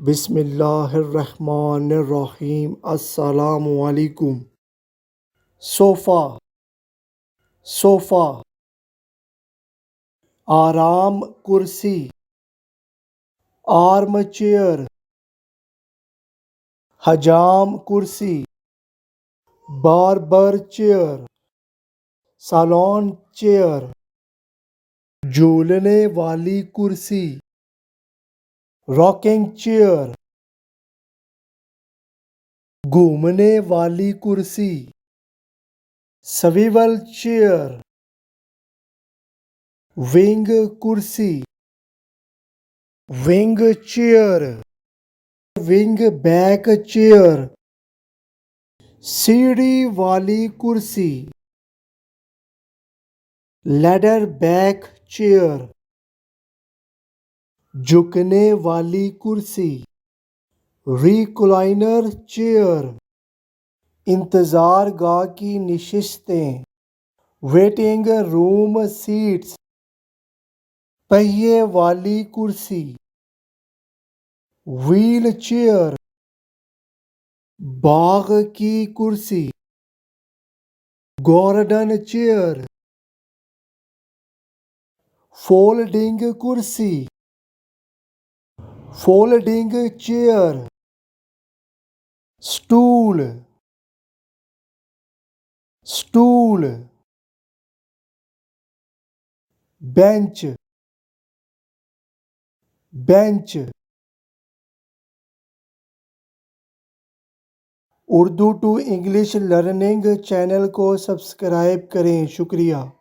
बिस्मिल्लाहिर्रहमानिर्रहीम। अस्सलामु अलैकुम। Sofa, sofa. आराम कुर्सी, आर्म चेयर। हजाम कुर्सी, बार्बर चेयर। Salon chair. झूलने वाली कुर्सी, रॉकिंग चेयर। घूमने वाली कुर्सी, स्विवल चेयर। विंग कुर्सी, wing chair. Wing back chair. सीढ़ी वाली कुर्सी, लैडर बैक चेयर। झुकने वाली कुर्सी, रिक्लाइनर चेयर। इंतजार गाह की नशिस्तें, वेटिंग रूम सीट्स। पहिए वाली कुर्सी, व्हील चेयर। बाग की कुर्सी, गार्डन चेयर। फोल्डिंग कुर्सी, folding chair. Stool, stool. Bench, bench. Urdu to English learning channel को सब्सक्राइब करें। शुक्रिया।